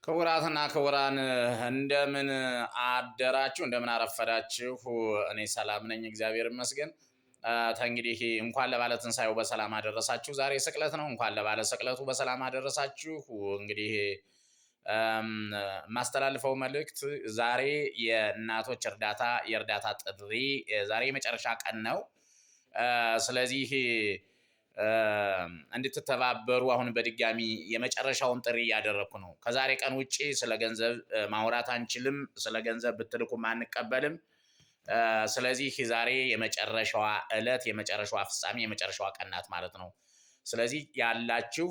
ክቡራትና ክቡራን እንደምን አደራችሁ፣ እንደምን አረፈዳችሁ። እኔ ሰላም ነኝ፣ እግዚአብሔር ይመስገን። እንግዲህ እንኳን ለባለ ትንሣኤው በሰላም አደረሳችሁ። ዛሬ ስቅለት ነው። እንኳን ለባለ ስቅለቱ በሰላም አደረሳችሁ። እንግዲህ የማስተላልፈው መልእክት ዛሬ የእናቶች የእርዳታ ጥሪ ዛሬ የመጨረሻ ቀን ነው። ስለዚህ እንድትተባበሩ አሁን በድጋሚ የመጨረሻውን ጥሪ እያደረኩ ነው። ከዛሬ ቀን ውጪ ስለ ገንዘብ ማውራት አንችልም። ስለ ገንዘብ ብትልኩም አንቀበልም። ስለዚህ ዛሬ የመጨረሻዋ ዕለት፣ የመጨረሻዋ ፍጻሜ፣ የመጨረሻዋ ቀን ናት ማለት ነው። ስለዚህ ያላችሁ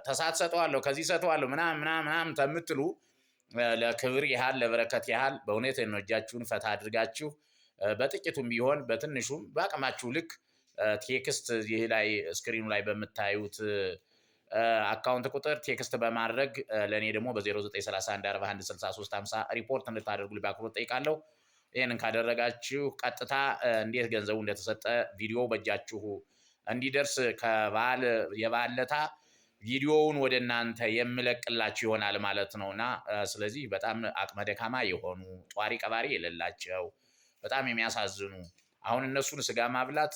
ተሳት ሰጠዋለሁ ከዚህ ሰጠዋለሁ ምናምን ተምትሉ ለክብር ያህል ለበረከት ያህል በእውነት ነው እጃችሁን ፈታ አድርጋችሁ በጥቂቱም ቢሆን በትንሹም በአቅማችሁ ልክ ቴክስት ይህ ላይ ስክሪኑ ላይ በምታዩት አካውንት ቁጥር ቴክስት በማድረግ ለእኔ ደግሞ በ0931416350 ሪፖርት እንድታደርጉ በአክብሮት ጠይቃለሁ። ይህንን ካደረጋችሁ ቀጥታ እንዴት ገንዘቡ እንደተሰጠ ቪዲዮ በእጃችሁ እንዲደርስ የባለታ ቪዲዮውን ወደ እናንተ የምለቅላችሁ ይሆናል ማለት ነውና ስለዚህ በጣም አቅመ ደካማ የሆኑ ጧሪ ቀባሪ የሌላቸው በጣም የሚያሳዝኑ አሁን እነሱን ስጋ ማብላት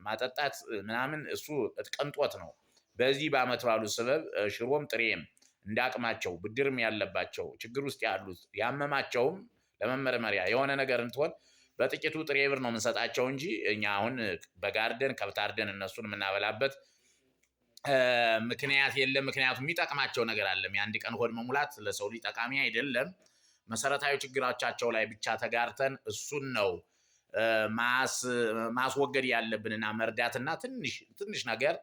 ማጠጣት ምናምን እሱ ቅንጦት ነው። በዚህ በዓመት ባሉ ሰበብ ሽሮም ጥሬም እንዳቅማቸው ብድርም ያለባቸው ችግር ውስጥ ያሉት ያመማቸውም ለመመርመሪያ የሆነ ነገር እንትሆን በጥቂቱ ጥሬ ብር ነው የምንሰጣቸው እንጂ እኛ አሁን በጋርደን ከብት አርደን እነሱን የምናበላበት ምክንያት የለም። ምክንያቱም የሚጠቅማቸው ነገር አለም። የአንድ ቀን ሆድ መሙላት ለሰው ልጅ ጠቃሚ አይደለም። መሰረታዊ ችግራቻቸው ላይ ብቻ ተጋርተን እሱን ነው ማስወገድ ያለብንና መርዳትና ትንሽ ነገር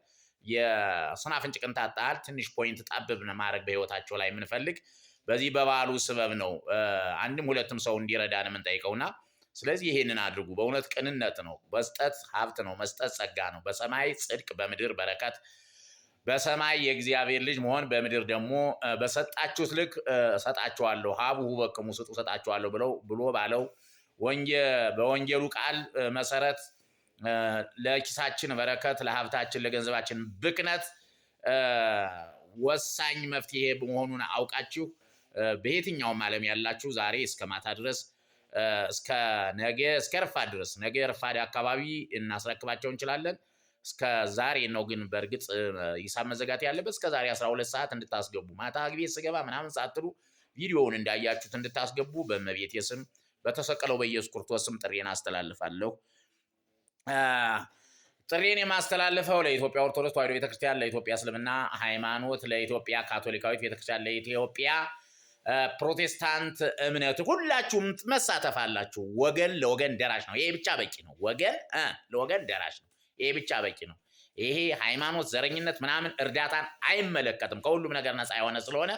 የስናፍንጭ ቅንጣት ጣል ትንሽ ፖይንት ጣብብን ማድረግ በህይወታቸው ላይ የምንፈልግ በዚህ በባሉ ስበብ ነው አንድም ሁለትም ሰው እንዲረዳን የምንጠይቀውና ስለዚህ ይሄንን አድርጉ። በእውነት ቅንነት ነው። መስጠት ሀብት ነው። መስጠት ጸጋ ነው። በሰማይ ጽድቅ፣ በምድር በረከት። በሰማይ የእግዚአብሔር ልጅ መሆን፣ በምድር ደግሞ በሰጣችሁት ልክ እሰጣችኋለሁ፣ ሀብሁ በክሙ ስጡ እሰጣችኋለሁ ብሎ ባለው በወንጌሉ ቃል መሰረት ለኪሳችን በረከት፣ ለሀብታችን፣ ለገንዘባችን ብክነት ወሳኝ መፍትሄ መሆኑን አውቃችሁ በየትኛውም ዓለም ያላችሁ ዛሬ እስከ ማታ ድረስ እስከ ነገ እስከ ረፋድ ድረስ ነገ ረፋድ አካባቢ እናስረክባቸው እንችላለን። እስከ ዛሬ ነው ግን በእርግጥ ሂሳብ መዘጋት ያለበት እስከ ዛሬ 12 ሰዓት እንድታስገቡ ማታ ግቤት ስገባ ምናምን ሳትሉ ቪዲዮውን እንዳያችሁት እንድታስገቡ በእመቤቴ ስም በተሰቀለው በኢየሱስ ክርስቶስ ስም ጥሬን አስተላልፋለሁ። ጥሬን የማስተላልፈው ለኢትዮጵያ ኦርቶዶክስ ተዋሕዶ ቤተክርስቲያን፣ ለኢትዮጵያ እስልምና ሃይማኖት፣ ለኢትዮጵያ ካቶሊካዊት ቤተክርስቲያን፣ ለኢትዮጵያ ፕሮቴስታንት እምነት ሁላችሁም መሳተፍ አላችሁ። ወገን ለወገን ደራሽ ነው። ይሄ ብቻ በቂ ነው። ወገን ለወገን ደራሽ ነው። ይሄ ብቻ በቂ ነው። ይሄ ሃይማኖት፣ ዘረኝነት ምናምን እርዳታን አይመለከትም። ከሁሉም ነገር ነፃ የሆነ ስለሆነ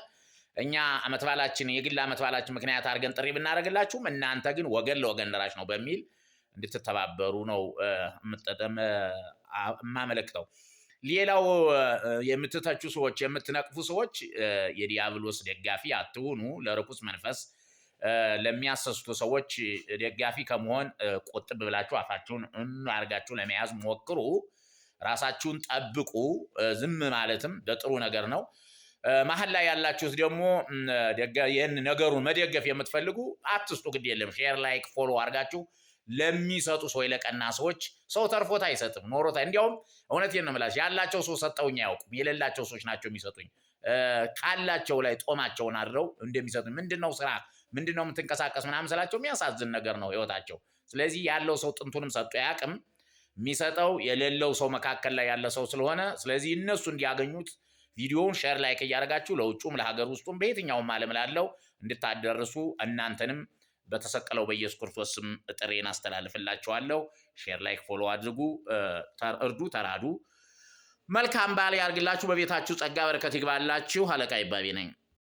እኛ ዓመት በዓላችን የግል ዓመት በዓላችን ምክንያት አድርገን ጥሪ ብናደርግላችሁም እናንተ ግን ወገን ለወገን ደራሽ ነው በሚል እንድትተባበሩ ነው የማመለክተው። ሌላው የምትተቹ ሰዎች፣ የምትነቅፉ ሰዎች የዲያብሎስ ደጋፊ አትሁኑ። ለርኩስ መንፈስ ለሚያሰስቱ ሰዎች ደጋፊ ከመሆን ቆጥብ ብላችሁ አፋችሁን አድርጋችሁ ለመያዝ ሞክሩ። ራሳችሁን ጠብቁ። ዝም ማለትም በጥሩ ነገር ነው። መሀል ላይ ያላችሁት ደግሞ ይህን ነገሩን መደገፍ የምትፈልጉ አትስጡ፣ ግድ የለም። ሼር፣ ላይክ፣ ፎሎ አድርጋችሁ ለሚሰጡ ሰው ለቀና ሰዎች ሰው ተርፎት አይሰጥም ኖሮታ። እንዲያውም እውነቴን ነው የምላችሁ ያላቸው ሰው ሰጠውኝ አያውቁም። የሌላቸው ሰዎች ናቸው የሚሰጡኝ። ካላቸው ላይ ጦማቸውን አድረው እንደሚሰጡኝ ምንድነው ስራ ምንድነው የምትንቀሳቀስ ምናምን ስላቸው የሚያሳዝን ነገር ነው ህይወታቸው። ስለዚህ ያለው ሰው ጥንቱንም ሰጡ አያውቅም። የሚሰጠው የሌለው ሰው መካከል ላይ ያለ ሰው ስለሆነ ስለዚህ እነሱ እንዲያገኙት ቪዲዮውን ሼር ላይክ እያደረጋችሁ ለውጩም ለሀገር ውስጡም በየትኛውም ዓለም ላለው እንድታደርሱ እናንተንም በተሰቀለው በኢየሱስ ክርስቶስ ስም ጥሬን አስተላልፍላችኋለሁ። ሼር ላይክ ፎሎ አድርጉ። እርዱ፣ ተራዱ። መልካም በዓል ያርግላችሁ። በቤታችሁ ጸጋ በረከት ይግባላችሁ። አለቃ ይባቤ ነኝ።